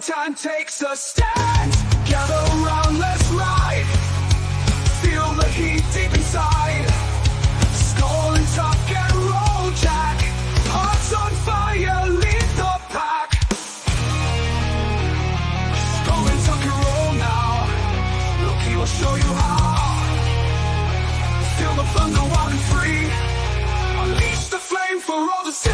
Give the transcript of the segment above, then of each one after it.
time takes a stand. Gather round, let's ride. Feel the heat deep inside. Skull and tuck and roll, Jack. Hearts on fire, lead the pack. Skull and tuck and roll now. Loki will show you how. Feel the thunder wild and free. Unleash the flame for all to see.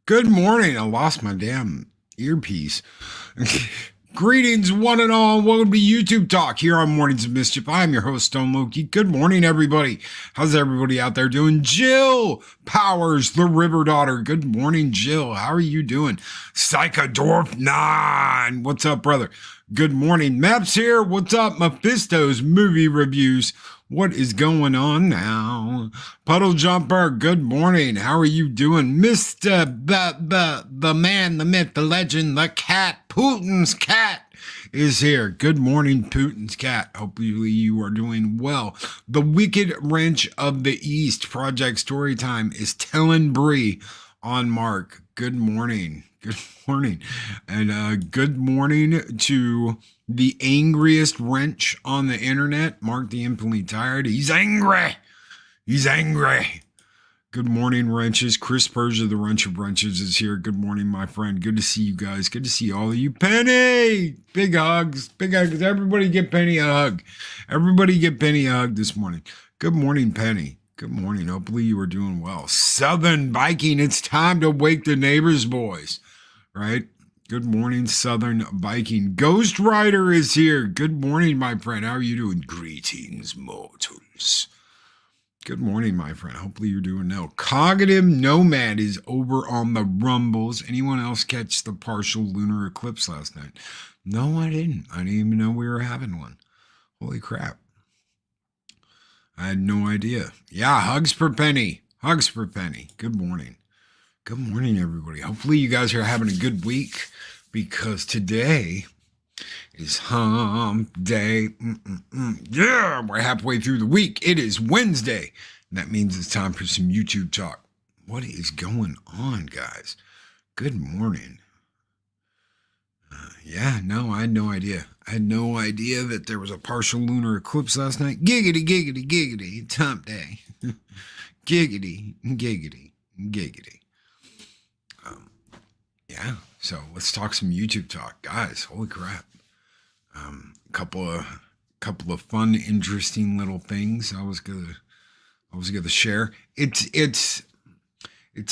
Good morning. I lost my damn earpiece. Greetings, one and all. Welcome to YouTube Talk here on Mornings of Mischief. I'm your host, Stone Loki. Good morning, everybody. How's everybody out there doing? Jill Powers, the River Daughter. Good morning, Jill. How are you doing? Psychodorf 9. What's up, brother? Good morning. Maps here. What's up? Mephisto's movie reviews. What is going on now? Puddle Jumper, good morning. How are you doing? Mr. The man, the myth, the legend, the cat, Putin's cat is here. Good morning, Putin's cat. Hopefully you are doing well. The Wicked Wrench of the East Project Storytime is telling Bree on Mark. Good morning. Good morning. And good morning to the angriest wrench on the internet, Mark the Infinitely Tired. He's angry. He's angry. Good morning, wrenches. Chris Persia, the Wrench of Wrenches, is here. Good morning, my friend. Good to see you guys. Good to see all of you. Penny! Big hugs. Big hugs. Everybody get Penny a hug. Everybody get Penny a hug this morning. Good morning, Penny. Good morning. Hopefully you are doing well. Southern Viking, it's time to wake the neighbors, boys. Right? Good morning, Southern Viking. Ghost Rider is here. Good morning, my friend. How are you doing? Greetings, mortals. Good morning, my friend. Hopefully you're doing well. Cognitive Nomad is over on the Rumbles. Anyone else catch the partial lunar eclipse last night? No, I didn't. I didn't even know we were having one. Holy crap. I had no idea. Yeah, hugs for Penny. Hugs for Penny. Good morning. Good morning, everybody. Hopefully you guys are having a good week because today is hump day. Yeah, we're halfway through the week. It is Wednesday. And that means it's time for some YouTube talk. What is going on, guys? Good morning. Yeah, no, I had no idea. I had no idea that there was a partial lunar eclipse last night. Giggity, giggity, giggity. It's hump day. Giggity, giggity, giggity. Yeah, so let's talk some YouTube talk, guys. Holy crap! Couple of fun, interesting little things. I was gonna share. It's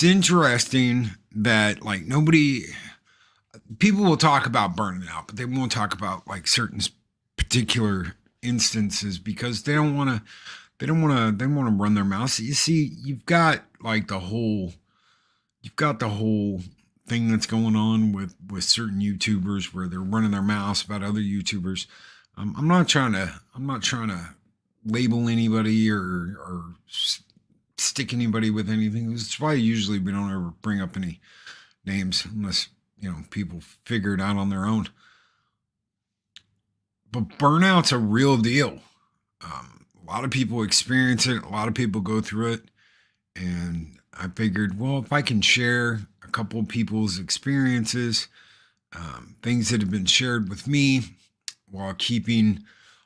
interesting that like people will talk about Burnout, but they won't talk about like certain particular instances because they don't want to run their mouths. You see, you've got the whole thing that's going on with certain YouTubers where they're running their mouths about other YouTubers. I'm not trying to label anybody or stick anybody with anything. It's why usually we don't ever bring up any names unless people figure it out on their own. But burnout's a real deal. A lot of people experience it. A lot of people go through it, and I figured, well, if I can share a couple of people's experiences, things that have been shared with me while keeping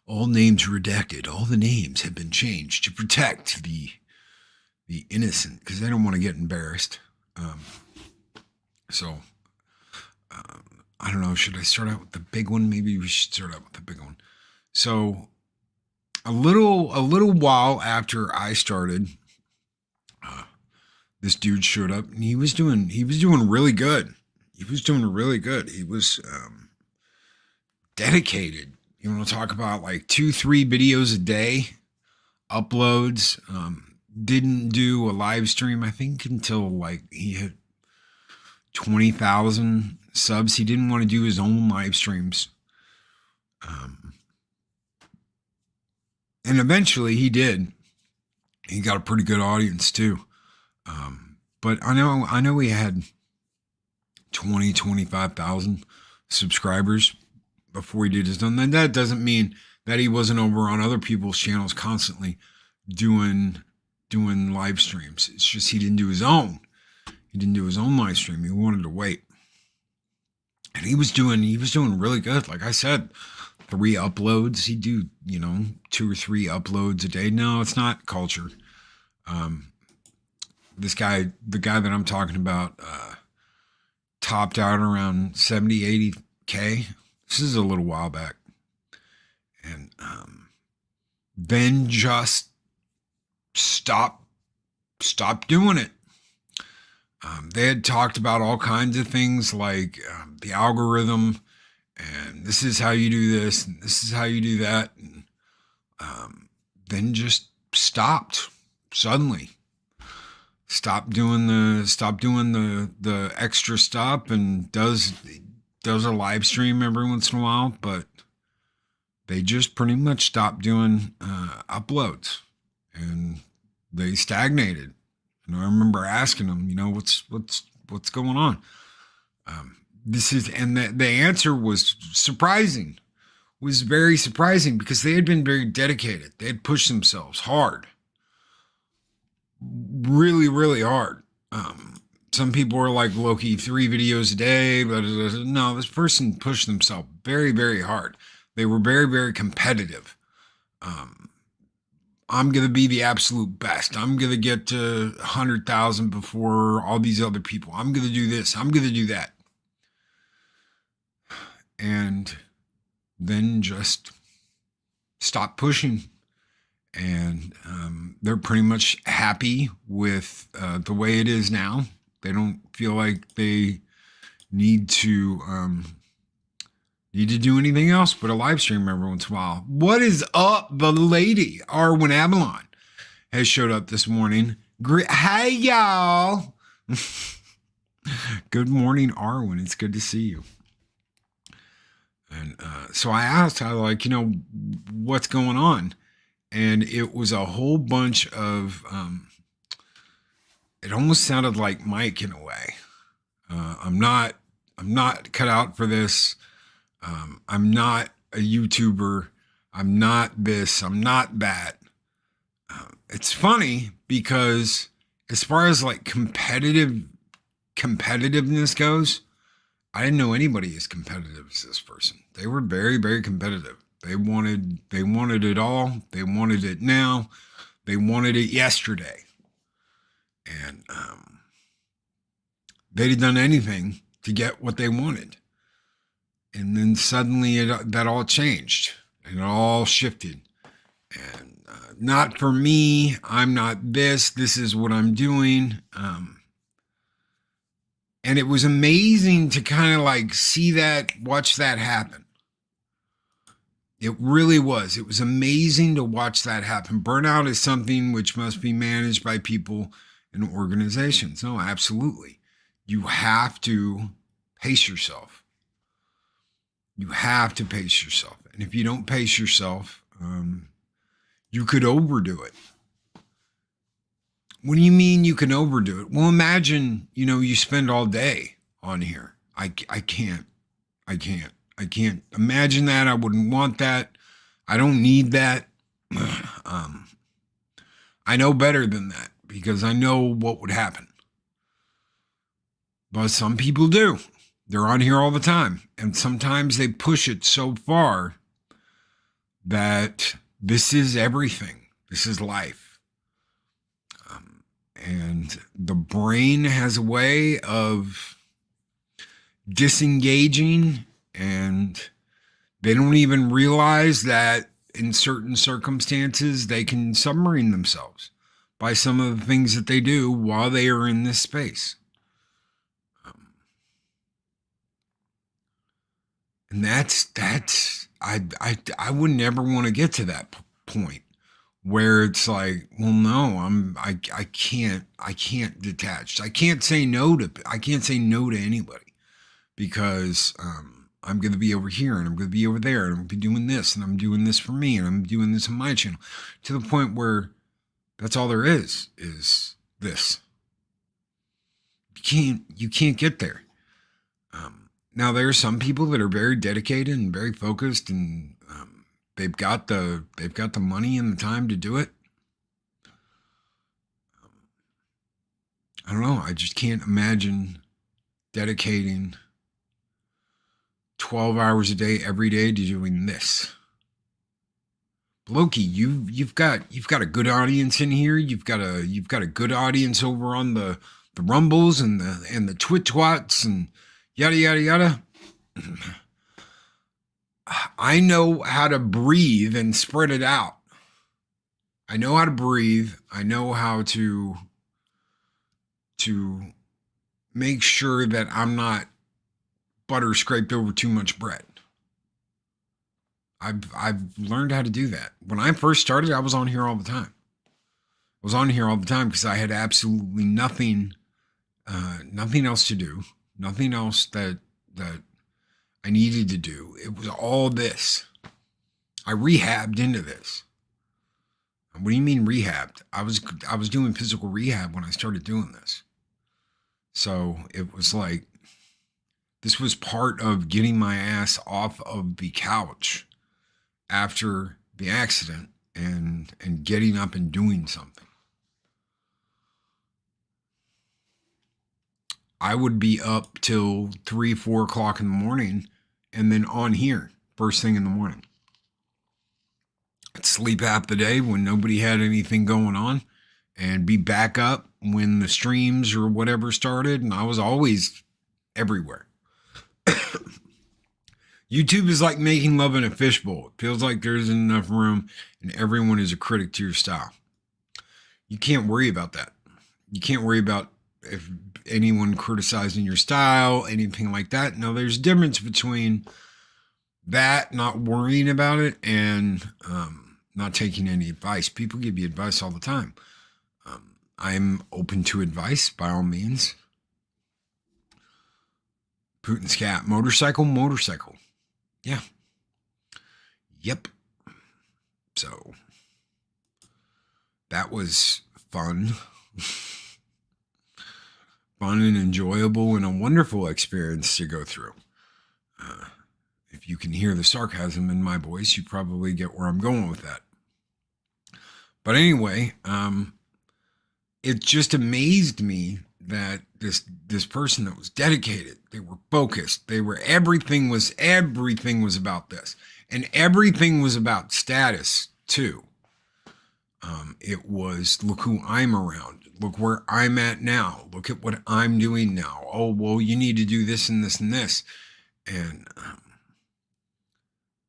all names redacted. All the names have been changed to protect the innocent because they don't want to get embarrassed. So I don't know. Should I start out with the big one? Maybe we should start out with the big one. So a little while after I started, this dude showed up and he was doing really good. He was doing really good. He was dedicated. You want to talk about like 2-3 videos a day, uploads. Didn't do a live stream, I think, until like he hit 20,000 subs. He didn't want to do his own live streams. And eventually he did. He got a pretty good audience too. But I know he had 25,000 subscribers before he did his own. And that doesn't mean that he wasn't over on other people's channels constantly doing live streams. It's just he didn't do his own. He didn't do his own live stream. He wanted to wait. And he was doing really good. Like I said, 3 uploads. He'd do, 2 or 3 uploads a day. No, it's not culture. This guy, the guy that I'm talking about, topped out around 70, 80K. This is a little while back. And then just stopped doing it. They had talked about all kinds of things like the algorithm, and this is how you do this, and this is how you do that, and then just stopped suddenly. Stopped doing the extra stuff, and does a live stream every once in a while, but they just pretty much stopped doing uploads, and they stagnated. And I remember asking them, what's going on? The answer was surprising, was very surprising, because they had been very dedicated. They had pushed themselves hard, really, really hard. Some people were like, Loki, 3 videos a day, but no, this person pushed themselves very, very hard. They were very, very competitive. I'm going to be the absolute best. I'm going to get to 100,000 before all these other people. I'm going to do this. I'm going to do that. And then just stop pushing. And they're pretty much happy with the way it is now. They don't feel like they need to do anything else but a live stream every once in a while. What is up? The lady, Arwin Mags, has showed up this morning. Hey, y'all. Good morning, Arwin. It's good to see you. And so I asked, what's going on? And it was a whole bunch of, it almost sounded like Mike in a way. I'm not cut out for this. I'm not a YouTuber. I'm not this. I'm not that. It's funny because as far as like competitiveness goes, I didn't know anybody as competitive as this person. They were very, very competitive. They wanted it all. They wanted it now. They wanted it yesterday. And they'd have done anything to get what they wanted. And then suddenly that all changed and it all shifted. And not for me. I'm not this. This is what I'm doing. And it was amazing to kind of like see that, watch that happen. It really was. It was amazing to watch that happen. Burnout is something which must be managed by people and organizations. No, absolutely. You have to pace yourself. You have to pace yourself. And if you don't pace yourself, you could overdo it. What do you mean you can overdo it? Well, imagine, you spend all day on here. I can't imagine that. I wouldn't want that. I don't need that. I know better than that because I know what would happen. But some people do. They're on here all the time. And sometimes they push it so far that this is everything. This is life. And the brain has a way of disengaging, and they don't even realize that in certain circumstances they can submarine themselves by some of the things that they do while they are in this space. And that's I would never want to get to that point where it's like, well, no, I can't detach. I can't say no to anybody because I'm going to be over here and I'm going to be over there and I'm going to be doing this and I'm doing this for me and I'm doing this on my channel, to the point where that's all there is this. You can't get there. Now there are some people that are very dedicated and very focused, and they've got the money and the time to do it. I don't know. I just can't imagine dedicating 12 hours a day every day to doing this. Loki, you've got a good audience in here. You've got a good audience over on the Rumbles and the Twits and yada yada yada. I know how to breathe and spread it out. I know how to breathe. I know how to make sure that I'm not butter scraped over too much bread. I've learned how to do that. When I first started, I was on here all the time. I was on here all the time because I had absolutely nothing else to do, nothing else that I needed to do. It was all this. I rehabbed into this. What do you mean rehabbed? I was doing physical rehab when I started doing this. So it was like, this was part of getting my ass off of the couch after the accident and getting up and doing something. I would be up till 3, 4 o'clock in the morning and then on here first thing in the morning. I'd sleep half the day when nobody had anything going on and be back up when the streams or whatever started. And I was always everywhere. YouTube is like making love in a fishbowl. It feels like there isn't enough room and everyone is a critic to your style. You can't worry about that. You can't worry about if anyone criticizing your style, anything like that. No, there's a difference between that, not worrying about it, and not taking any advice. People give you advice all the time. I'm open to advice by all means. Putin's cat, motorcycle. Yeah. Yep. So that was fun. Fun and enjoyable and a wonderful experience to go through. If you can hear the sarcasm in my voice, you probably get where I'm going with that. But anyway, it just amazed me that this person that was dedicated, they were focused, everything was about this, and everything was about status too. It was, look who I'm around, look where I'm at now, look at what I'm doing now. Oh, well, you need to do this and this and this, and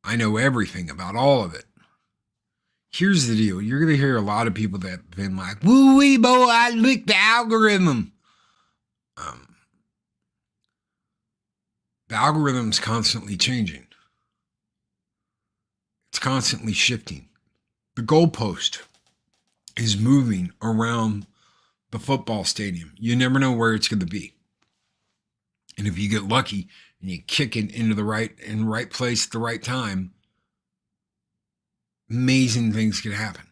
I know everything about all of it. Here's the deal. You're going to hear a lot of people that have been like, woo-wee, boy, I licked the algorithm. The algorithm's constantly changing. It's constantly shifting. The goalpost is moving around the football stadium. You never know where it's going to be. And if you get lucky and you kick it into the right place at the right time, amazing things can happen.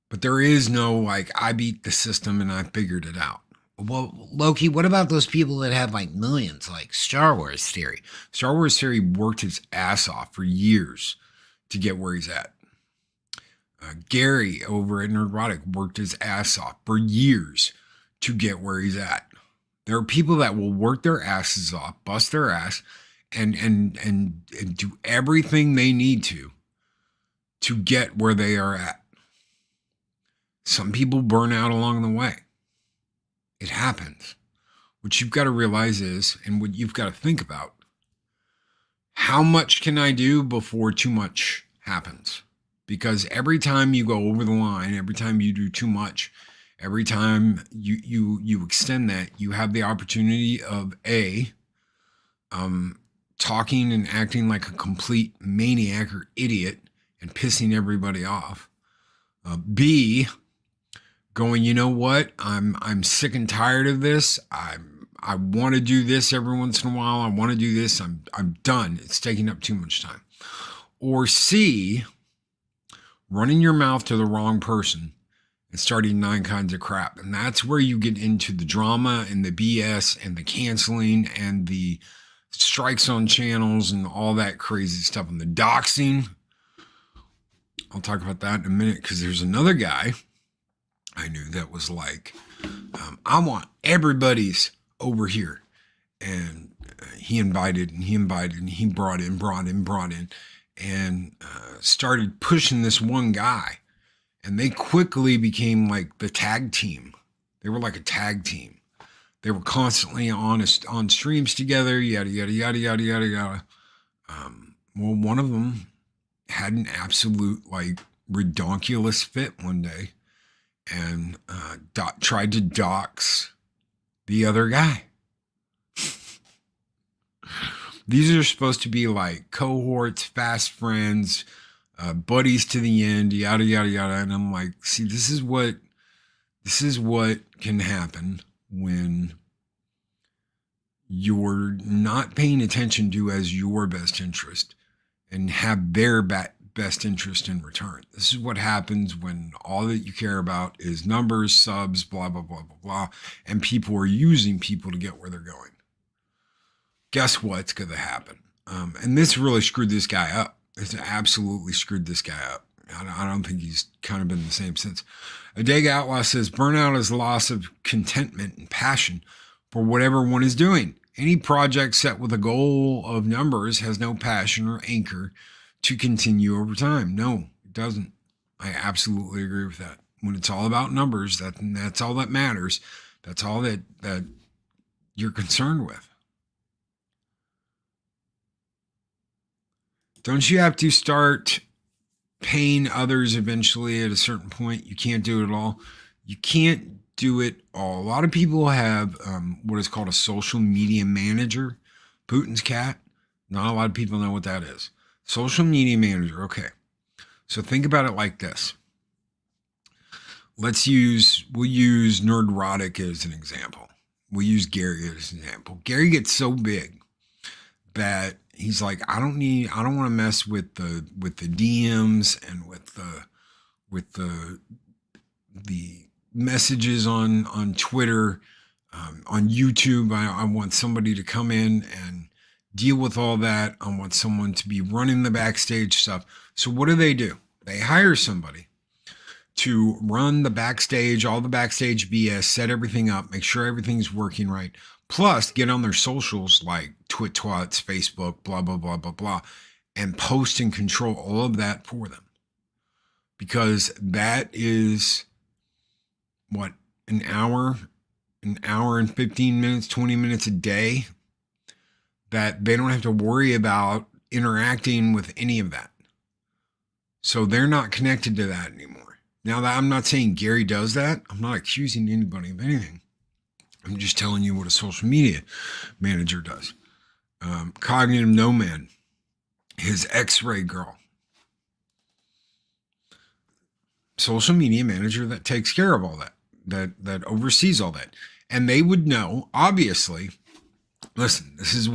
But there is no, like, I beat the system and I figured it out. Well, Loki, what about those people that have like millions, like Star Wars Theory? Star Wars Theory worked his ass off for years to get where he's at. Gary over at Nerdrotic worked his ass off for years to get where he's at. There are people that will work their asses off, bust their ass, and do everything they need to get where they are at. Some people burn out along the way. It happens. What you've got to realize is, and what you've got to think about, how much can I do before too much happens? Because every time you go over the line, every time you do too much, every time you extend that, you have the opportunity of talking and acting like a complete maniac or idiot and pissing everybody off. B, going, you know what? I'm sick and tired of this. I want to do this every once in a while. I want to do this. I'm done. It's taking up too much time. Or C, running your mouth to the wrong person and starting 9 kinds of crap. And that's where you get into the drama and the BS and the canceling and the strikes on channels and all that crazy stuff and the doxing. I'll talk about that in a minute, because there's another guy I knew that was like, I want everybody's over here. And he invited and he invited and he brought in and started pushing this one guy. And they quickly became like the tag team. They were like a tag team. They were constantly on streams together, yada, yada, yada, yada, yada, yada. Well, one of them had an absolute like redonkulous fit one day and tried to dox the other guy. These are supposed to be like cohorts, fast friends, buddies to the end, yada, yada, yada. And I'm like, see, this is what can happen when you're not paying attention to as your best interest and have their best interest in return. This is what happens when all that you care about is numbers, subs, blah, blah, blah, blah, blah. And people are using people to get where they're going. Guess what's going to happen? And this really screwed this guy up. It's absolutely screwed this guy up. I don't think he's kind of been the same since. Adega Outlaw says, burnout is loss of contentment and passion for whatever one is doing. Any project set with a goal of numbers has no passion or anchor to continue over time. No, it doesn't. I absolutely agree with that. When it's all about numbers, that's all that matters. That's all that you're concerned with. Don't you have to start paying others eventually at a certain point? You can't do it all. You can't do it all. A lot of people have what is called a social media manager, Putin's cat. Not a lot of people know what that is. Social media manager. Okay. So think about it like this. We'll use Nerdrotic as an example. We'll use Gary as an example. Gary gets so big that he's like, I don't want to mess with the DMs and with the messages on Twitter, on YouTube. I want somebody to come in and deal with all that. I want someone to be running the backstage stuff. So what do? They hire somebody to run the backstage, all the backstage BS, set everything up, make sure everything's working right. Plus, get on their socials like Twits, Facebook, blah, blah, blah, blah, blah, and post and control all of that for them. Because that is, what, an hour and 15 minutes, 20 minutes a day that they don't have to worry about interacting with any of that. So they're not connected to that anymore. Now, I'm not saying Gary does that. I'm not accusing anybody of anything. I'm just telling you what a social media manager does. Cognitive Nomad, his X-ray girl. Social media manager that takes care of all that oversees all that. And they would know, obviously, listen, these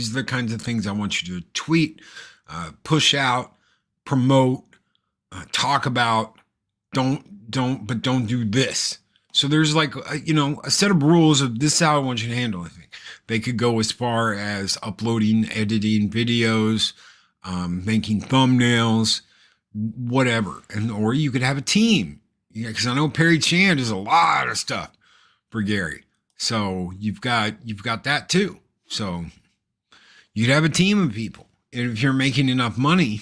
are the kinds of things I want you to tweet, push out, promote, talk about. Don't do this. So there's like, a set of rules of this is how I want you to handle it. They could go as far as uploading, editing videos, making thumbnails, whatever. Or you could have a team. Yeah, because I know Perry Chan does a lot of stuff for Gary. So you've got that too. So you'd have a team of people. And if you're making enough money,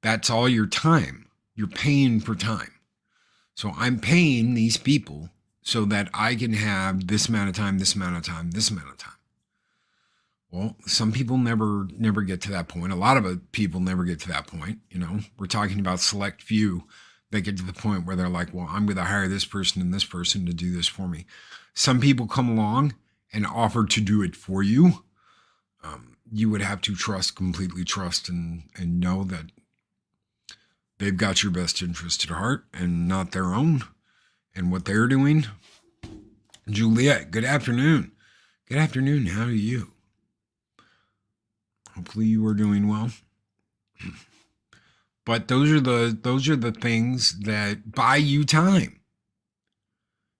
that's all your time. You're paying for time. So I'm paying these people so that I can have this amount of time, this amount of time, this amount of time. Well, some people never get to that point. A lot of people never get to that point. We're talking about select few that get to the point where they're like, well, I'm going to hire this person and this person to do this for me. Some people come along and offer to do it for you. You would have to completely trust and know that they've got your best interest at heart and not their own and what they're doing. Juliet, good afternoon. Good afternoon. How are you? Hopefully you are doing well. But those are the things that buy you time.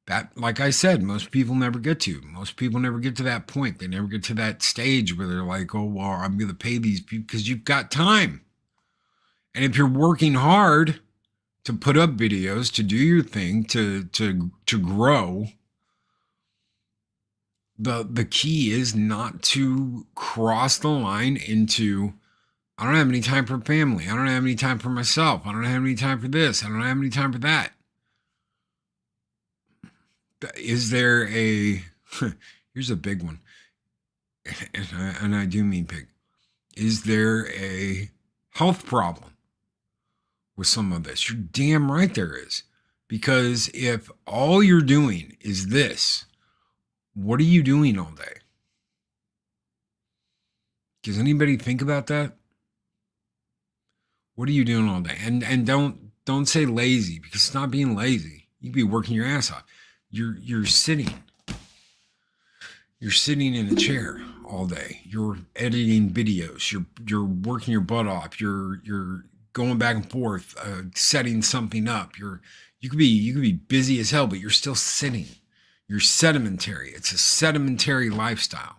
That, like I said, most people never get to. Most people never get to that point. They never get to that stage where they're like, oh, well, I'm going to pay these people, because you've got time. And if you're working hard to put up videos, to do your thing, to grow, the key is not to cross the line into, I don't have any time for family. I don't have any time for myself. I don't have any time for this. I don't have any time for that. Is there a, here's a big one, and I do mean big. Is there a health problem with some of this? You're damn right there is. Because if all you're doing is this, what are you doing all day? Does anybody think about that? What are you doing all day? And don't say lazy, because it's not being lazy. You could be working your ass off. You're sitting. You're sitting in a chair all day. You're editing videos. You're working your butt off. You're going back and forth, setting something up. You could be busy as hell, but you're still sitting. You're sedimentary. It's a sedimentary lifestyle.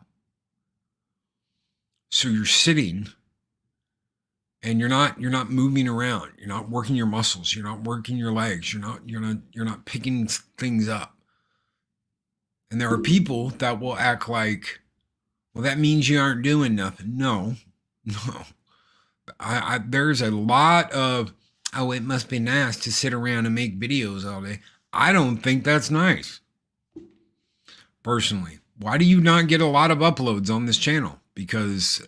So you're sitting, and you're not moving around. You're not working your muscles. You're not working your legs. You're not picking things up. And there are people that will act like, well, that means you aren't doing nothing. No. There's a lot of, oh, it must be nice to sit around and make videos all day. I don't think that's nice. Personally, why do you not get a lot of uploads on this channel? Because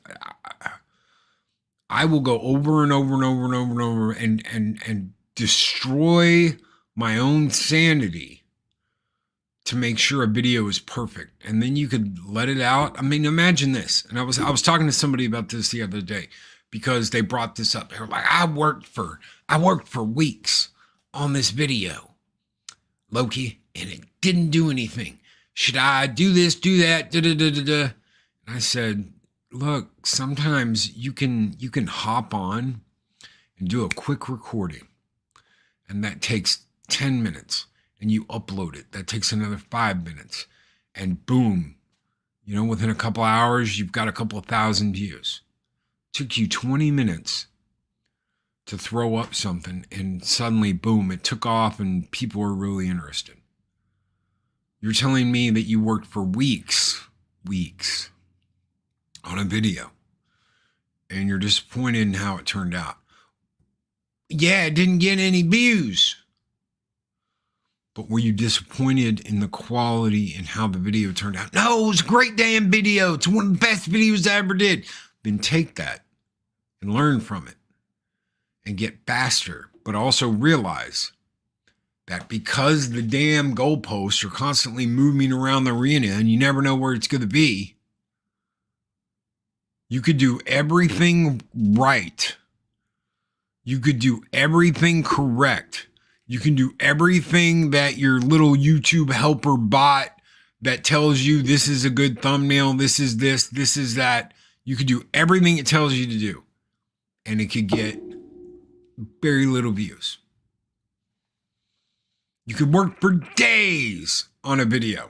I will go over and over and over and over and over and destroy my own sanity to make sure a video is perfect. And then you could let it out. I mean, imagine this. And I was talking to somebody about this the other day, because they brought this up. They were like, I worked for weeks on this video, Loki, and it didn't do anything. Should I do this, do that, And I said, look, sometimes you can hop on and do a quick recording, and that takes 10 minutes, and you upload it. That takes another 5 minutes, and boom, within a couple hours, you've got a couple of thousand views. Took you 20 minutes to throw up something, and suddenly, boom, it took off and people were really interested. You're telling me that you worked for weeks on a video, and you're disappointed in how it turned out. Yeah, it didn't get any views. But were you disappointed in the quality and how the video turned out? No, it was a great damn video. It's one of the best videos I ever did. Then take that and learn from it and get faster, but also realize that because the damn goalposts are constantly moving around the arena and you never know where it's going to be, you could do everything right. You could do everything correct. You can do everything that your little YouTube helper bot that tells you this is a good thumbnail, this is this, this is that. You could do everything it tells you to do, and it could get very little views. You could work for days on a video.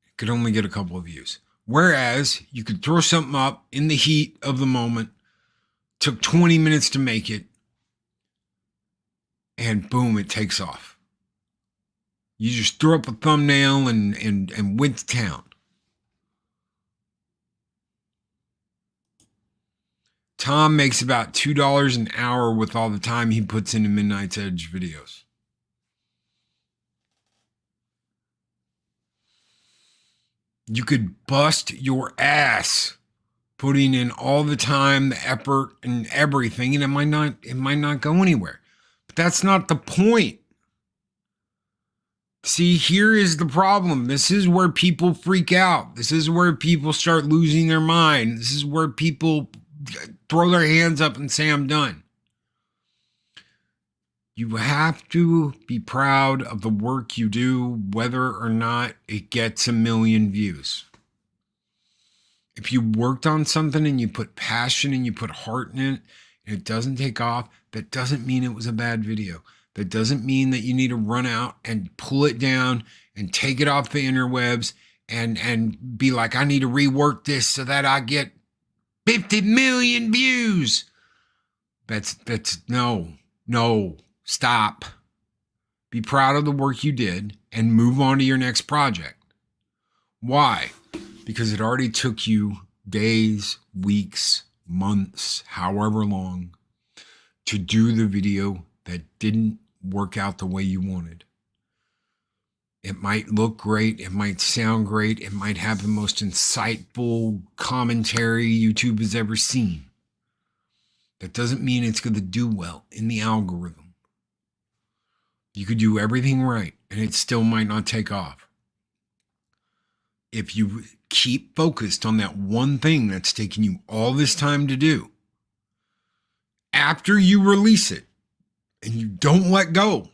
It could only get a couple of views. Whereas you could throw something up in the heat of the moment, took 20 minutes to make it, and boom, it takes off. You just threw up a thumbnail and went to town. Tom makes about $2 an hour with all the time he puts into Midnight's Edge videos. You could bust your ass putting in all the time, the effort, and everything, and it might not go anywhere. But that's not the point. See, here is the problem. This is where people freak out. This is where people start losing their mind. This is where people throw their hands up and say, I'm done. You have to be proud of the work you do, whether or not it gets 1 million views. If you worked on something and you put passion and you put heart in it, and it doesn't take off, that doesn't mean it was a bad video. That doesn't mean that you need to run out and pull it down and take it off the interwebs and be like, I need to rework this so that I get 50 million views. That's no, stop. Be proud of the work you did and move on to your next project. Why? Because it already took you days, weeks, months, however long to do the video that didn't work out the way you wanted. It might look great. It might sound great. It might have the most insightful commentary YouTube has ever seen. That doesn't mean it's going to do well in the algorithm. You could do everything right and it still might not take off. If you keep focused on that one thing that's taking you all this time to do, after you release it and you don't let go,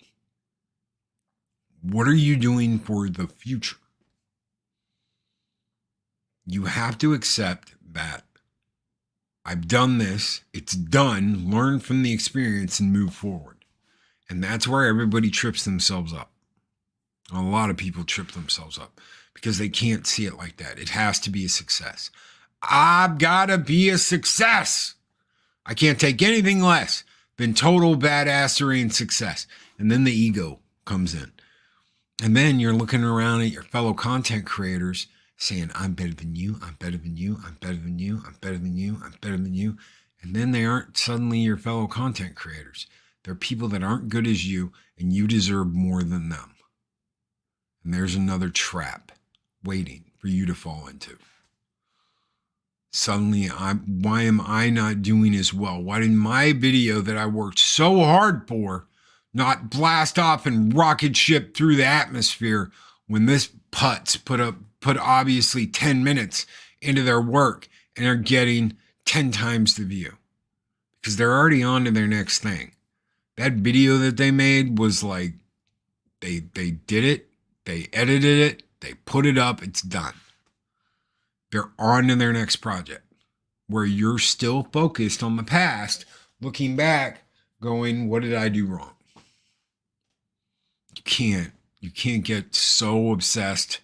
what are you doing for the future? You have to accept that I've done this, it's done, learn from the experience and move forward. And that's where everybody trips themselves up. A lot of people trip themselves up because they can't see it like that. It has to be a success. I've got to be a success. I can't take anything less than total badassery and success. And then the ego comes in. And then you're looking around at your fellow content creators saying, I'm better than you, I'm better than you, I'm better than you, I'm better than you, I'm better than you. And then they aren't suddenly your fellow content creators. They're people that aren't good as you, and you deserve more than them. And there's another trap waiting for you to fall into. Suddenly, why am I not doing as well? Why did my video that I worked so hard for not blast off and rocket ship through the atmosphere when this putz put obviously 10 minutes into their work and are getting 10 times the view? Because they're already on to their next thing. That video that they made was like, they did it, they edited it, they put it up, it's done. They're on to their next project, where you're still focused on the past, looking back, going, what did I do wrong? You can't get so obsessed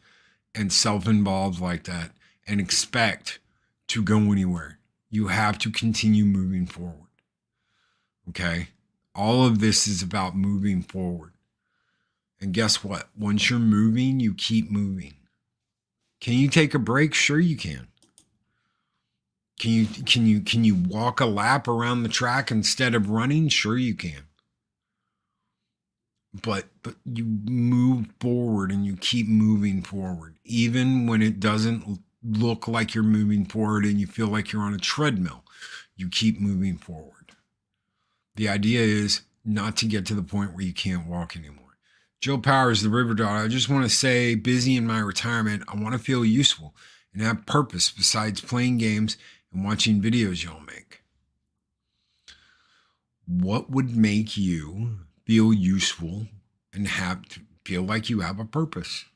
and self-involved like that and expect to go anywhere. You have to continue moving forward. Okay? All of this is about moving forward. And guess what? Once you're moving, you keep moving. Can you take a break? Sure you can. Can you walk a lap around the track instead of running? Sure you can. But you move forward and you keep moving forward, even when it doesn't look like you're moving forward and you feel like you're on a treadmill. You keep moving forward. The idea is not to get to the point where you can't walk anymore. Joe Powers, the River Dog. I just want to say, busy in my retirement, I want to feel useful and have purpose besides playing games and watching videos y'all make. What would make you feel useful and feel like you have a purpose?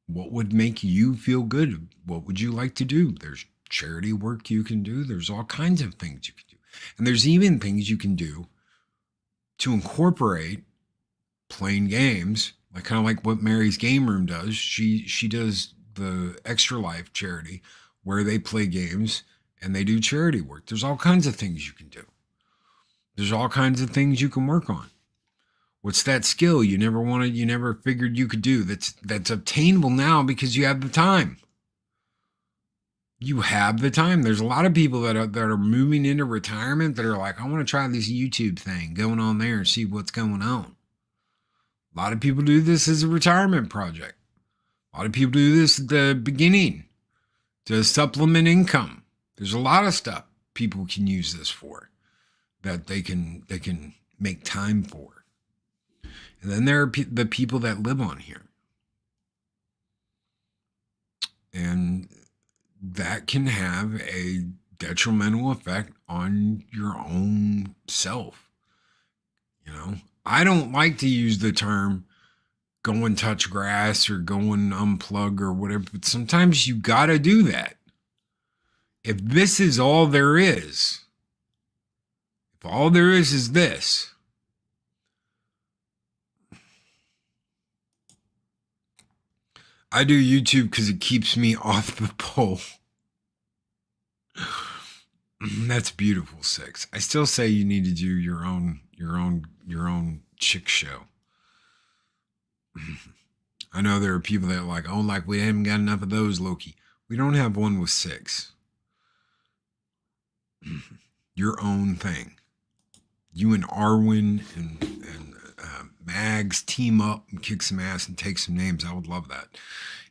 What would make you feel good? What would you like to do? There's charity work you can do. There's all kinds of things you can do. And there's even things you can do to incorporate playing games, like kind of like what Mary's Game Room does. She does the Extra Life charity where they play games and they do charity work. There's all kinds of things you can do. There's all kinds of things you can work on. What's that skill you never figured you could do that's obtainable now because you have the time? You have the time. There's a lot of people that are moving into retirement that are like, I want to try this YouTube thing going on there and see what's going on. A lot of people do this as a retirement project. A lot of people do this at the beginning to supplement income. There's a lot of stuff people can use this for that they can make time for. And then there are the people that live on here. And that can have a detrimental effect on your own self. You know, I don't like to use the term go and touch grass or go and unplug or whatever, but sometimes you got to do that. If this is all there is, If all there is this, I do YouTube because it keeps me off the pole. That's beautiful, 6. I still say you need to do your own chick show. I know there are people that are like, oh, like we haven't got enough of those, Loki. We don't have one with 6. Your own thing. You and Arwin and Mags team up and kick some ass and take some names. I would love that.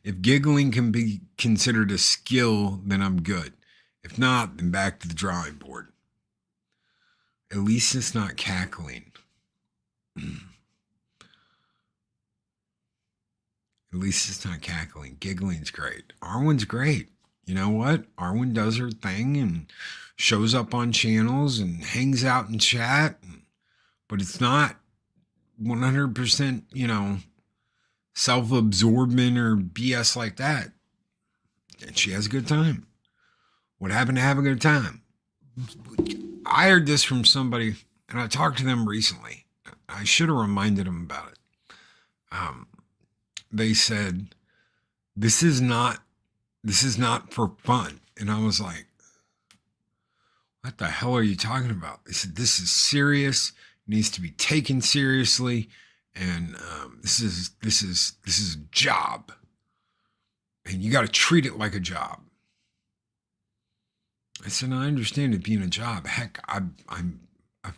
If giggling can be considered a skill, then I'm good. If not, then back to the drawing board. At least it's not cackling. At least it's not cackling. Giggling's great. Arwin's great. You know what? Arwin does her thing and shows up on channels and hangs out in chat. But it's not 100%, you know, self-absorbent or BS like that. And she has a good time. What happened to have a good time? I heard this from somebody, and I talked to them recently. I should have reminded them about it. They said, this is not for fun. And I was like, what the hell are you talking about? They said, this is serious, needs to be taken seriously. And this is a job. And you got to treat it like a job. I said, I understand it being a job. Heck, I've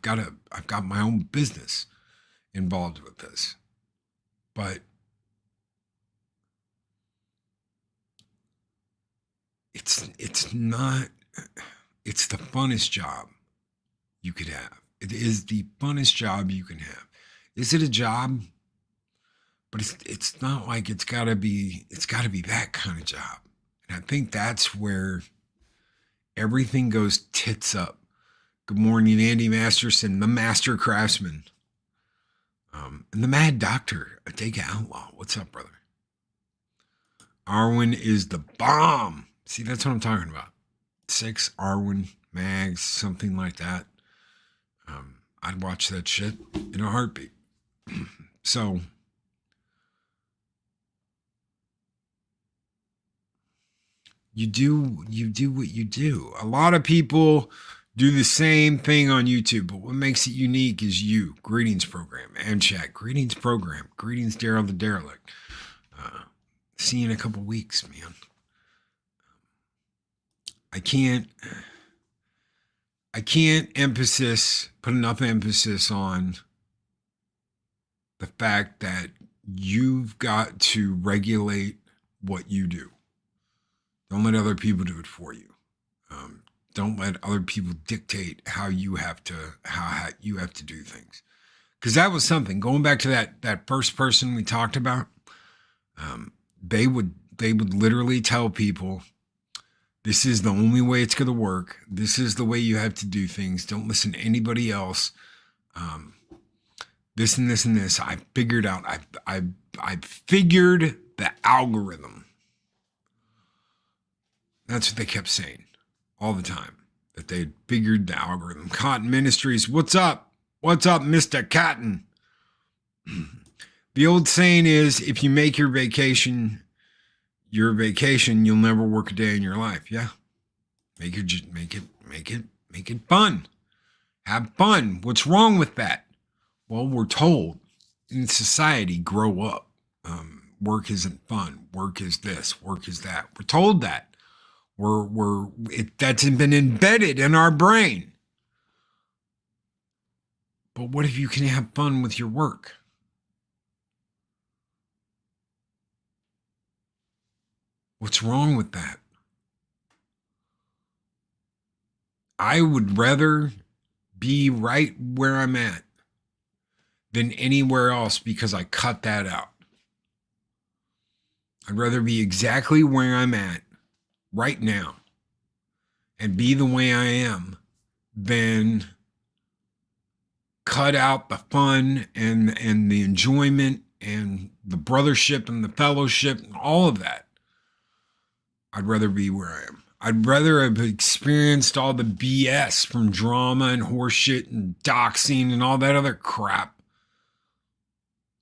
got my own business involved with this. But it's the funnest job you could have. It is the funnest job you can have. Is it a job? But it's not like it's gotta be that kind of job. And I think that's where everything goes tits up. Good morning, Andy Masterson, the master craftsman. And the Mad Doctor, a Dega Outlaw. What's up, brother? Arwin is the bomb. See, that's what I'm talking about. 6, Arwin, Mags, something like that. I'd watch that shit in a heartbeat. So, you do what you do. A lot of people do the same thing on YouTube, but what makes it unique is you. Greetings, program, and chat. Greetings, program. Greetings, Daryl the Derik. See you in a couple weeks, man. I can't put enough emphasis on the fact that you've got to regulate what you do. Don't let other people do it for you. Don't let other people dictate how you have to do things. Because that was something. Going back to that first person we talked about, they would literally tell people, this is the only way it's going to work. This is the way you have to do things. Don't listen to anybody else. This and this and this. I figured out. I figured the algorithm. That's what they kept saying all the time. That they had figured the algorithm. Cotton Ministries. What's up? What's up, Mr. Cotton? The old saying is, if you make your vacation, you'll never work a day in your life. Yeah. Make it fun. Have fun. What's wrong with that? Well, we're told in society, grow up. Work isn't fun. Work is this. Work is that. We're told that. That's been embedded in our brain. But what if you can have fun with your work? What's wrong with that? I would rather be right where I'm at than anywhere else because I cut that out. I'd rather be exactly where I'm at right now and be the way I am than cut out the fun and the enjoyment and the brothership and the fellowship and all of that. I'd rather be where I am. I'd rather have experienced all the BS from drama and horseshit and doxing and all that other crap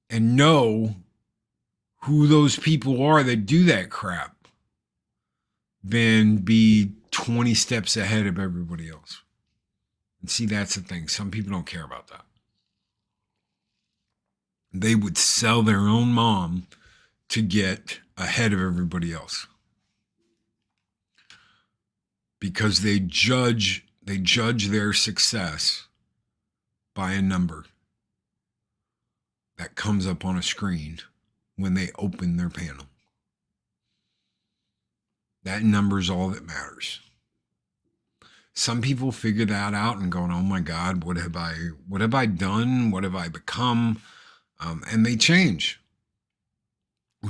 and know who those people are that do that crap than be 20 steps ahead of everybody else. And see, that's the thing. Some people don't care about that. They would sell their own mom to get ahead of everybody else. Because they judge their success by a number that comes up on a screen when they open their panel. That number is all that matters. Some people figure that out and go, oh my God, what have I done? What have I become? And they change.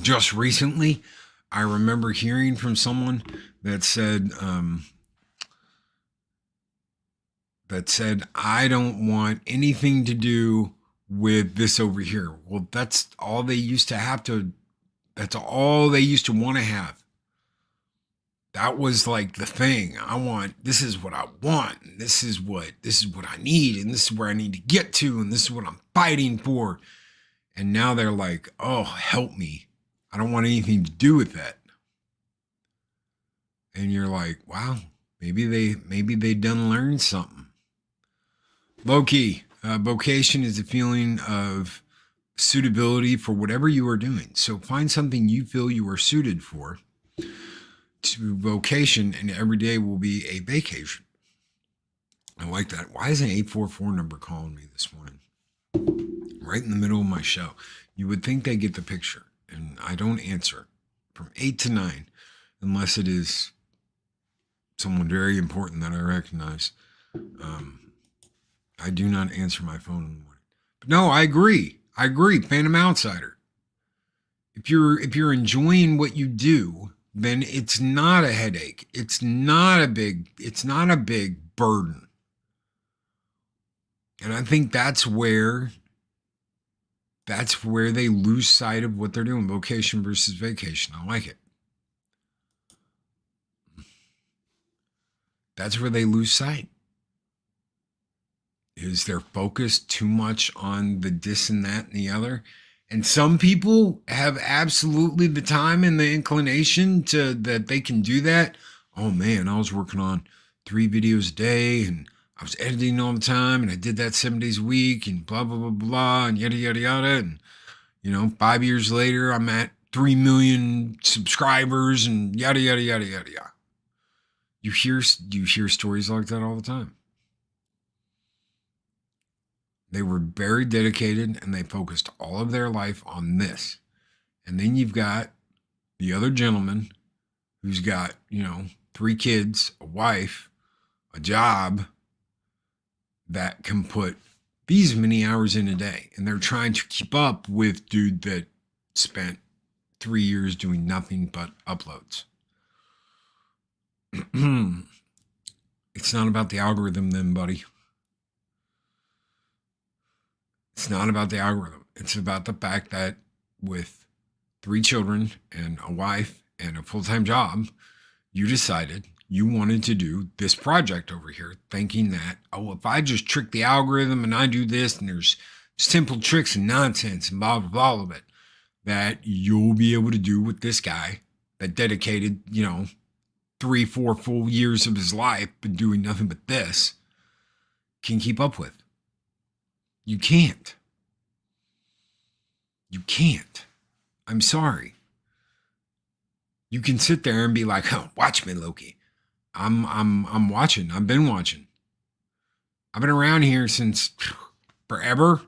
Just recently, I remember hearing from someone that said, I don't want anything to do with this over here. Well, that's all they used to have to, that's all they used to want to have. That was like the thing. This is what I want. And this is what I need. And this is where I need to get to. And this is what I'm fighting for. And now they're like, oh, help me. I don't want anything to do with that. And you're like, wow, maybe they done learned something. Loki, vocation is a feeling of suitability for whatever you are doing. So find something you feel you are suited for. To vocation, and every day will be a vacation. I like that. Why is an 844 number calling me this morning? Right in the middle of my show. You would think they get the picture, and I don't answer from 8 to 9 unless it is someone very important that I recognize. I do not answer my phone in the morning. But no, I agree. Phantom Outsider. If you're enjoying what you do, then it's not a headache. It's not a big burden. And I think that's where they lose sight of what they're doing. Vocation versus vacation. I like it. That's where they lose sight. Is they're focused too much on the this and that and the other. And some people have absolutely the time and the inclination that they can do that. Oh man, I was working on 3 videos a day and I was editing all the time and I did that 7 days a week and blah, blah, blah, blah, and yada, yada, yada. And, 5 years later, I'm at 3 million subscribers and yada, yada, yada, yada, yada. You hear stories like that all the time. They were very dedicated and they focused all of their life on this. And then you've got the other gentleman who's got, 3 kids, a wife, a job that can put these many hours in a day. And they're trying to keep up with dude that spent 3 years doing nothing but uploads. It's not about the algorithm then, buddy. It's not about the algorithm. It's about the fact that with 3 children and a wife and a full-time job, you decided you wanted to do this project over here, thinking that, oh, if I just trick the algorithm and I do this and there's simple tricks and nonsense and blah, blah, blah, all of it, that you'll be able to do what this guy that dedicated, 3, 4 full years of his life but doing nothing but this can keep up with. You can't. You can't. I'm sorry. You can sit there and be like, oh, watch me, Loki. I'm watching. I've been watching. I've been around here since forever.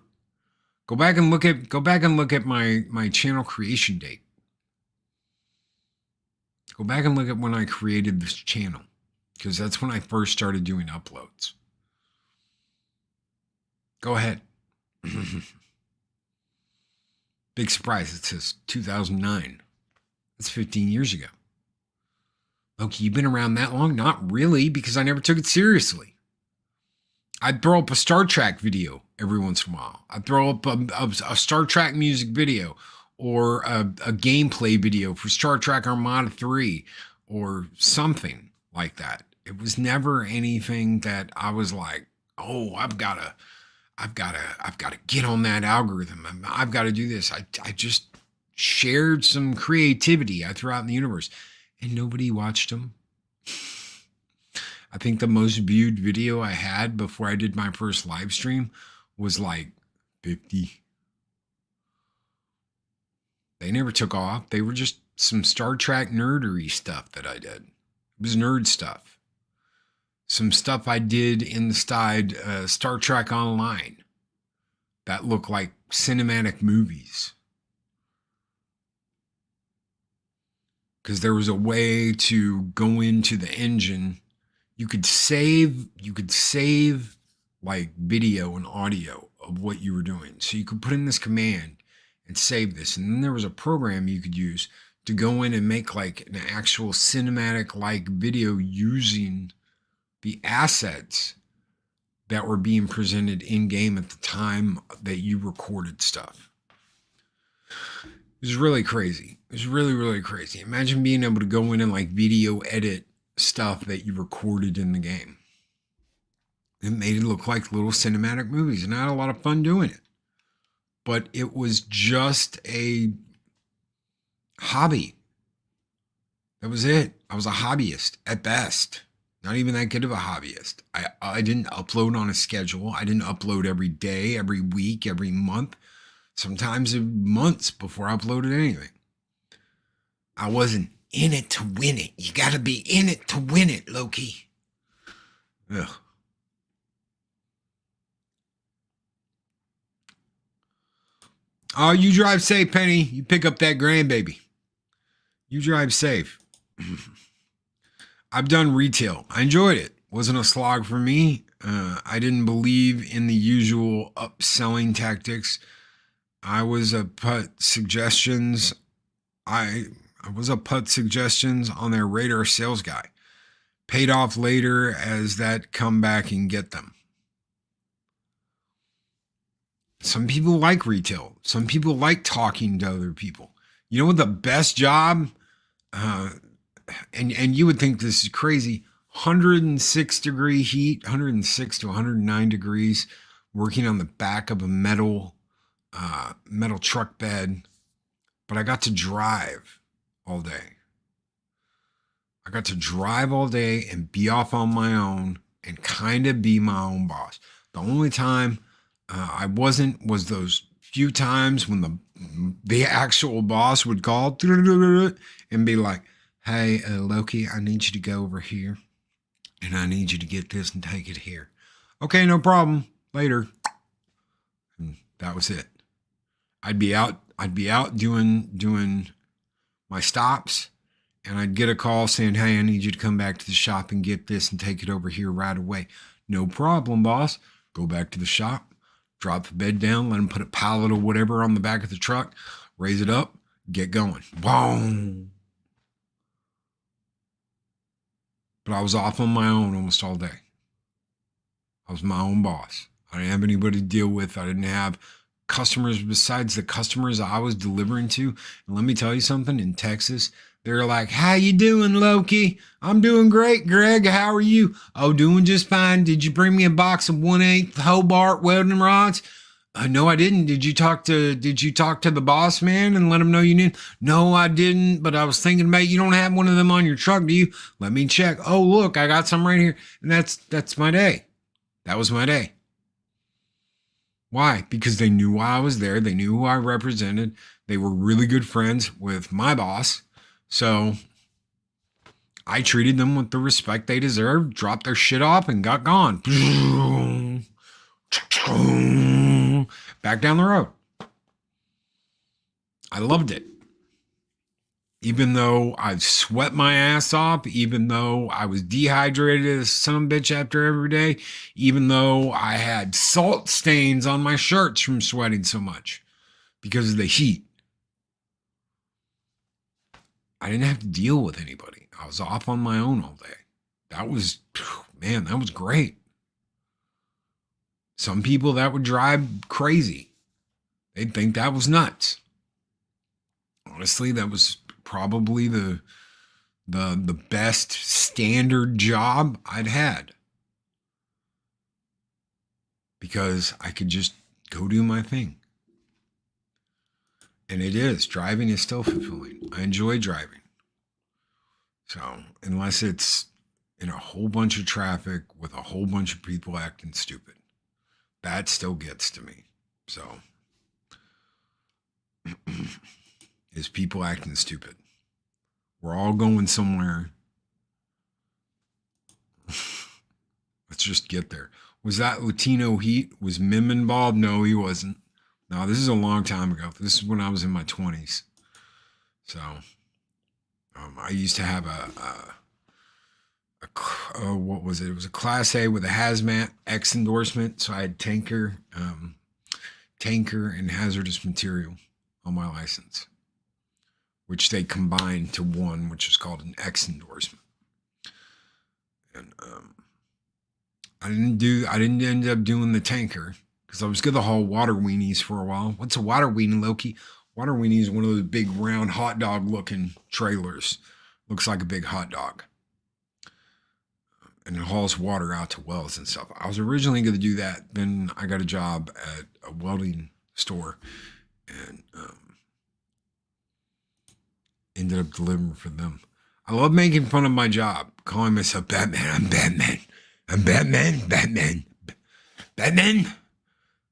Go back and look at my channel creation date. Go back and look at when I created this channel, because that's when I first started doing uploads. Go ahead. Big surprise. It says 2009. That's 15 years ago. Loki, you've been around that long? Not really, because I never took it seriously. I'd throw up a Star Trek video every once in a while. I'd throw up a Star Trek music video or a gameplay video for Star Trek Armada 3 or something. like that. It was never anything that I was like, oh, I've got to get on that algorithm. I've got to do this. I just shared some creativity I threw out in the universe, and nobody watched them. I think the most viewed video I had before I did my first live stream was like 50. They never took off. They were just some Star Trek nerdery stuff that I did. It was nerd stuff. Some stuff I did inside Star Trek Online that looked like cinematic movies. Because there was a way to go into the engine. You could save like video and audio of what you were doing. So you could put in this command and save this. And then there was a program you could use to go in and make like an actual cinematic like video using the assets that were being presented in game at the time that you recorded stuff. It was really crazy. It was really, really crazy. Imagine being able to go in and like video edit stuff that you recorded in the game. It made it look like little cinematic movies, and I had a lot of fun doing it. But it was just a hobby. That was it. I was a hobbyist at best. Not even that good of a hobbyist. I didn't upload on a schedule. I didn't upload every day, every week, every month. Sometimes months before I uploaded anything. I wasn't in it to win it. You got to be in it to win it, Loki. Ugh. Oh, you drive safe, Penny. You pick up that grandbaby. You drive safe. I've done retail. I enjoyed it. Wasn't a slog for me. I didn't believe in the usual upselling tactics. I was a put suggestions. I was a put suggestions on their radar sales guy. Paid off later as that come back and get them. Some people like retail. Some people like talking to other people. You know what the best job, and you would think this is crazy, 106 degree heat, 106 to 109 degrees, working on the back of a metal truck bed. But I got to drive all day. I got to drive all day and be off on my own and kind of be my own boss. The only time I wasn't was those few times when the actual boss would call and be like, hey, Loki, I need you to go over here and I need you to get this and take it here. Okay, no problem. Later. And that was it. I'd be out doing my stops, and I'd get a call saying, hey, I need you to come back to the shop and get this and take it over here right away. No problem, boss. Go back to the shop, drop the bed down, let him put a pallet or whatever on the back of the truck, raise it up, get going. Boom. But I was off on my own almost all day. I was my own boss. I didn't have anybody to deal with. I didn't have customers besides the customers I was delivering to. And let me tell you something, in Texas, they're like, how you doing, Loki? I'm doing great, Greg. How are you? Oh, doing just fine. Did you bring me a box of 1/8 Hobart welding rods? No, I didn't. Did you talk to the boss man and let him know you knew? No, I didn't, but I was thinking about, you don't have one of them on your truck, do you? Let me check. Oh, look, I got some right here. And that's my day. That was my day. Why? Because they knew why I was there. They knew who I represented. They were really good friends with my boss. So I treated them with the respect they deserved, dropped their shit off, and got gone. Back down the road. I loved it. Even though I sweat my ass off, even though I was dehydrated as a son of a bitch after every day, even though I had salt stains on my shirts from sweating so much because of the heat. I didn't have to deal with anybody. I was off on my own all day. That was, man, that was great. Some people that would drive crazy. They'd think that was nuts. Honestly, that was probably the the best standard job I'd had, because I could just go do my thing. And driving is still fulfilling. I enjoy driving. So unless it's in a whole bunch of traffic with a whole bunch of people acting stupid, that still gets to me. So is people acting stupid. We're all going somewhere. Let's just get there. Was that Latino Heat? Was Mim involved? No, he wasn't. No, this is a long time ago. This is when I was in my 20s. So I used to have what was it? It was a Class A with a hazmat X endorsement. So I had tanker and hazardous material on my license, which they combined to one, which is called an X endorsement. And I didn't end up doing the tanker because I was going to haul water weenies for a while. What's a water weenie, Loki? Water weenie is one of those big round hot dog looking trailers. Looks like a big hot dog. And it hauls water out to wells and stuff. I was originally going to do that. Then I got a job at a welding store and ended up delivering for them. I love making fun of my job, calling myself Batman. I'm Batman. I'm Batman. Batman. Batman.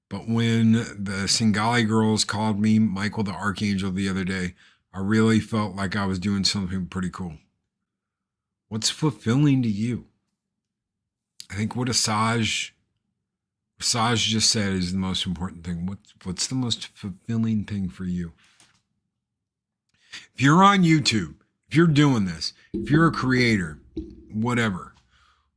But when the Singali girls called me Michael the Archangel the other day, I really felt like I was doing something pretty cool. What's fulfilling to you? I think what Asajj just said is the most important thing. What's the most fulfilling thing for you? If you're on YouTube, if you're doing this, if you're a creator, whatever,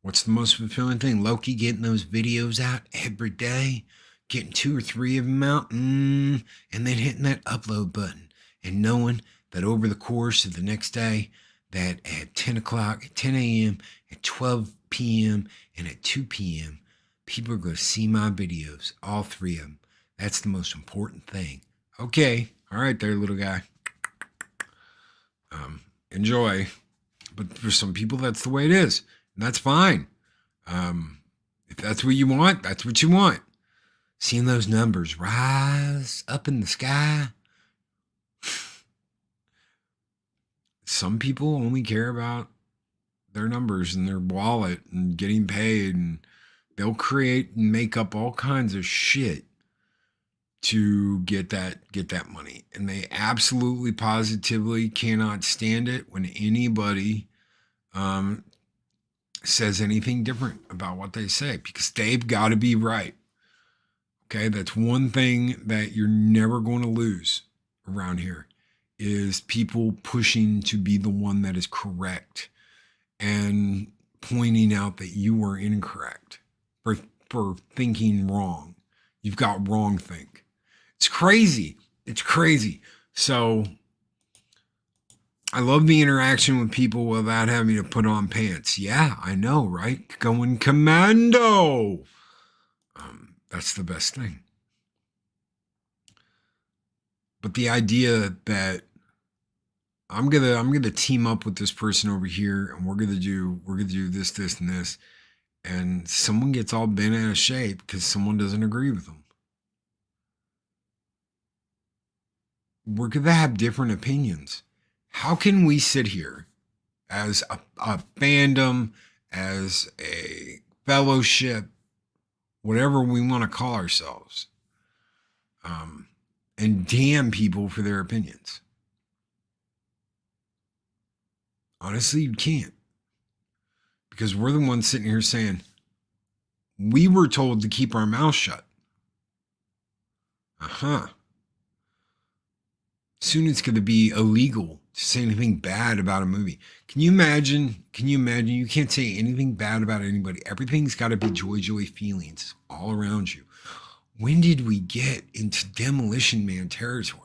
what's the most fulfilling thing? Loki getting those videos out every day, getting 2 or 3 of them out, and then hitting that upload button and knowing that over the course of the next day, that at 10 o'clock, at 10 a.m., at 12 p.m., and at 2 p.m., people are going to see my videos, all 3 of them. That's the most important thing. Okay. All right there, little guy. Enjoy. But for some people, that's the way it is. And that's fine. If that's what you want, that's what you want. Seeing those numbers rise up in the sky. Some people only care about their numbers and their wallet and getting paid, and they'll create and make up all kinds of shit to get that money. And they absolutely positively cannot stand it when anybody says anything different about what they say, because they've got to be right. Okay, that's one thing that you're never going to lose around here, is people pushing to be the one that is correct and pointing out that you were incorrect for thinking wrong. You've got wrong think. It's crazy. It's crazy. So I love the interaction with people without having to put on pants. Yeah, I know, right? Going commando. That's the best thing. But the idea that I'm gonna team up with this person over here, and we're gonna do this, this, and this, and someone gets all bent out of shape because someone doesn't agree with them. We're gonna have different opinions. How can we sit here as a fandom, as a fellowship, whatever we want to call ourselves, and damn people for their opinions? Honestly, you can't. Because we're the ones sitting here saying, we were told to keep our mouth shut. Soon it's going to be illegal to say anything bad about a movie. Can you imagine? You can't say anything bad about anybody. Everything's got to be joy feelings all around you. When did we get into Demolition Man territory?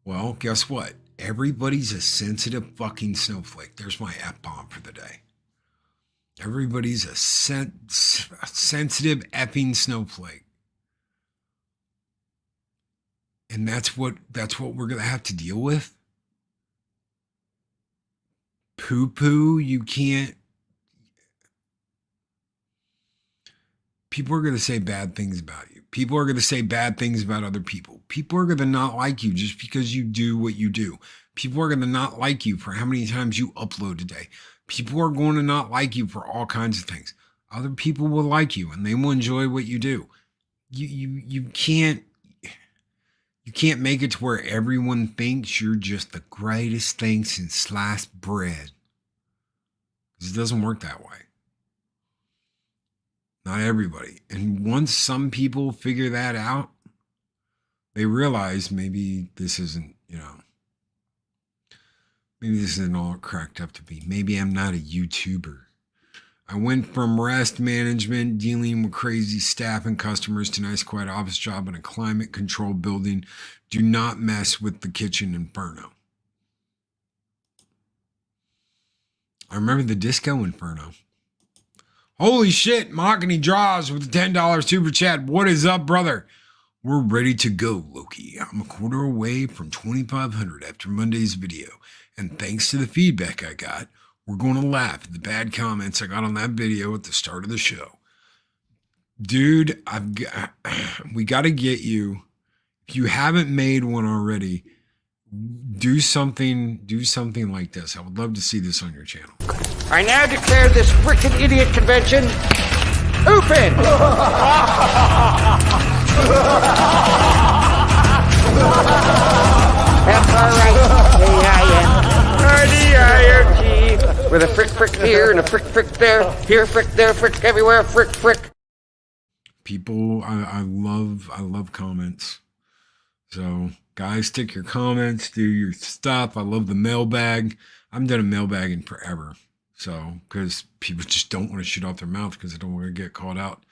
Well, guess what? Everybody's a sensitive fucking snowflake. There's my F-bomb for the day. Everybody's a sensitive effing snowflake. And that's what we're going to have to deal with. poo-poo. You can't. People are going to say bad things about you. People are going to say bad things about other people. People are going to not like you just because you do what you do. People are going to not like you for how many times you upload a day. People are going to not like you for all kinds of things. Other people will like you and they will enjoy what you do. You can't make it to where everyone thinks you're just the greatest thing since sliced bread. Because it doesn't work that way. Not everybody. And once some people figure that out, they realize maybe this isn't, maybe this isn't all it cracked up to be. Maybe I'm not a YouTuber. I went from rest management, dealing with crazy staff and customers, to nice quiet office job in a climate controlled building. Do not mess with the kitchen Inferno. I remember the Disco Inferno. Holy shit, Mahogany Draws with a $10 super chat. What is up, brother? We're ready to go, Loki. I'm a quarter away from 2,500 after Monday's video. And thanks to the feedback I got, we're going to laugh at the bad comments I got on that video at the start of the show. Dude, we got to get you. If you haven't made one already, do something like this. I would love to see this on your channel. I now declare this frickin' idiot convention open! F-R-I-A-I-N-R-D-I-R-T with a frick here and a frick there, here frick, there frick, everywhere frick. People, I love comments. So, guys, stick your comments, do your stuff. I love the mailbag. I haven't done a mailbag in forever. So, because people just don't want to shoot off their mouth because they don't want to get called out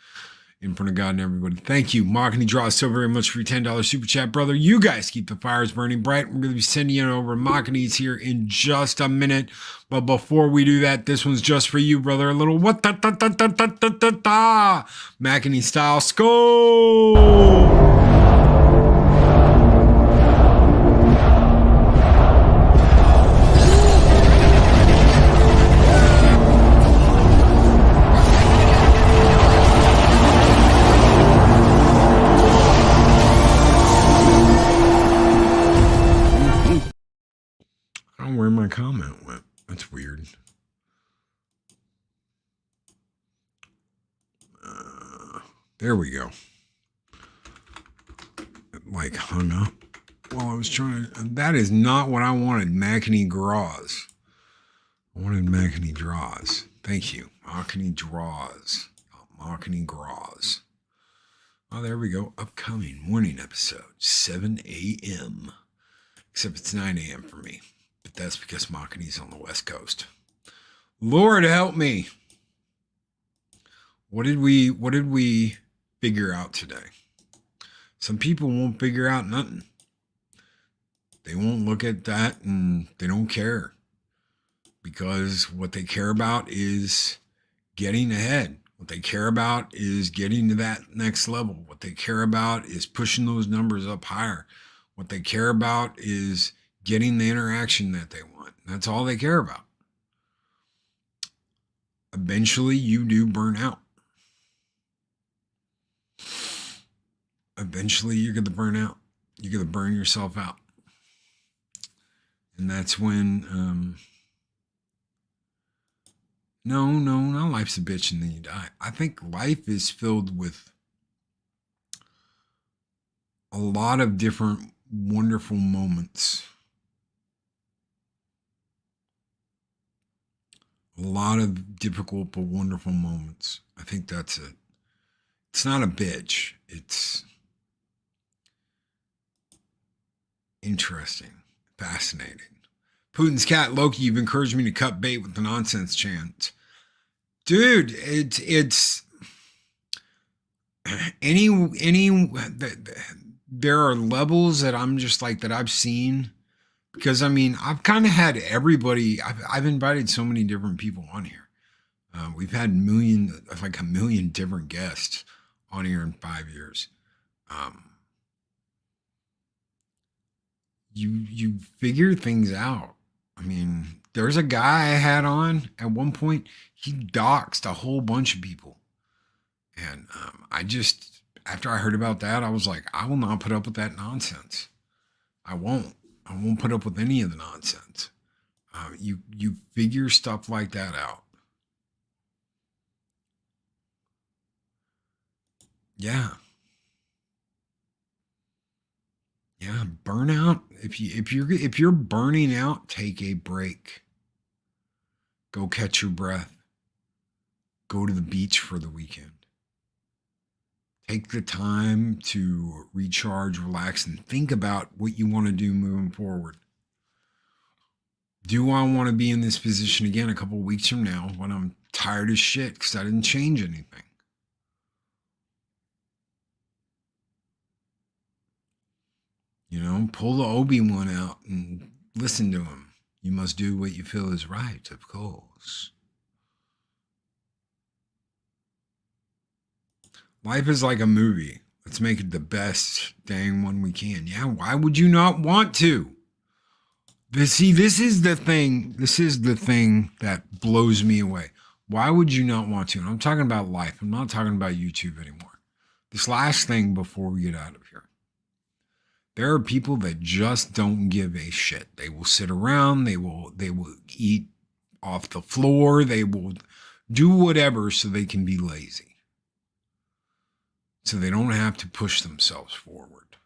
in front of God and everybody. Thank you, Mahogany Draws, so very much for your $10 super chat, brother. You guys keep the fires burning bright. We're going to be sending you over Mahogany's here in just a minute. But before we do that, this one's just for you, brother. A little what da da da da da da da da Mahogany style scope. Where my comment went. That's weird. There we go. It like hung up while I was trying. That is not what I wanted. Mahogany Draws. I wanted Mahogany Draws. Thank you. Mahogany Draws. Mahogany Draws. Oh, there we go. Upcoming morning episode, 7 a.m. Except it's 9 a.m. for me. But that's because Mahogany's on the West Coast. Lord help me. What did we figure out today? Some people won't figure out nothing. They won't look at that and they don't care. Because what they care about is getting ahead. What they care about is getting to that next level. What they care about is pushing those numbers up higher. What they care about is getting the interaction that they want. That's all they care about. Eventually, you do burn out. Eventually, you're going to burn out. You're going to burn yourself out. And that's when, no, not life's a bitch and then you die. I think life is filled with a lot of different wonderful moments. A lot of difficult but wonderful moments. I think that's it. It's not a bitch. It's interesting, fascinating. Putin's cat Loki, you've encouraged me to cut bait with the nonsense chant. Dude, it's there are levels that I'm just like that I've seen. Because, I mean, I've kind of had everybody, I've invited so many different people on here. We've had like a million different guests on here in 5 years. You figure things out. I mean, There's a guy I had on at one point. He doxed a whole bunch of people. And after I heard about that, I was like, I will not put up with that nonsense. I won't put up with any of the nonsense. You figure stuff like that out. Yeah. Yeah, burnout. If you're burning out, take a break. Go catch your breath. Go to the beach for the weekend. Take the time to recharge, relax, and think about what you want to do moving forward. Do I want to be in this position again a couple of weeks from now when I'm tired as shit because I didn't change anything? You know, pull the Obi-Wan out and listen to him. You must do what you feel is right, of course. Life is like a movie. Let's make it the best dang one we can. Yeah, why would you not want to? This is the thing. This is the thing that blows me away. Why would you not want to? And I'm talking about life. I'm not talking about YouTube anymore. This last thing before we get out of here. There are people that just don't give a shit. They will sit around. They will eat off the floor. They will do whatever so they can be lazy. So they don't have to push themselves forward.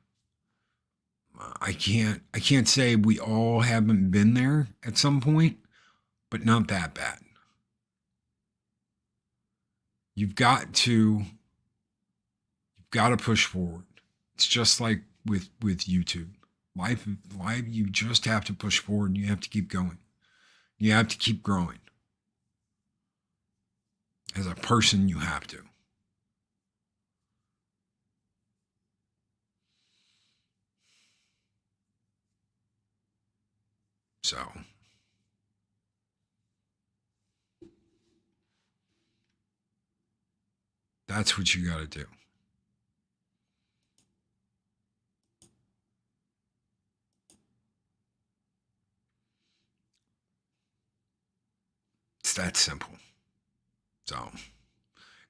I can't say we all haven't been there at some point, but not that bad. You've got to push forward. It's just like with YouTube. Life, you just have to push forward and you have to keep going. You have to keep growing. As a person, you have to. So, that's what you got to do. It's that simple. So,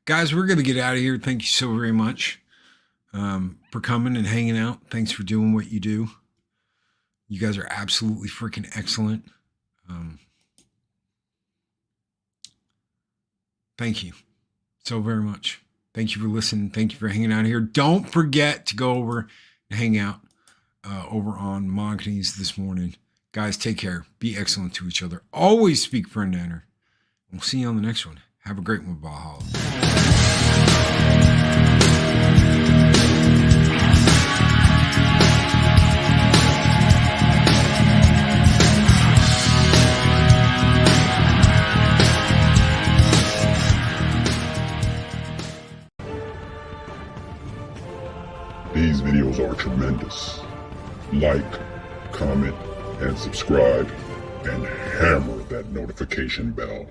guys, we're going to get out of here. Thank you so very much for coming and hanging out. Thanks for doing what you do. You guys are absolutely freaking excellent. Thank you so very much. Thank you for listening. Thank you for hanging out here. Don't forget to go over and hang out over on Monkneys this morning. Guys, take care. Be excellent to each other. Always speak friend to enter. We'll see you on the next one. Have a great one, Valhalla. These videos are tremendous. Like, comment, and subscribe, and hammer that notification bell.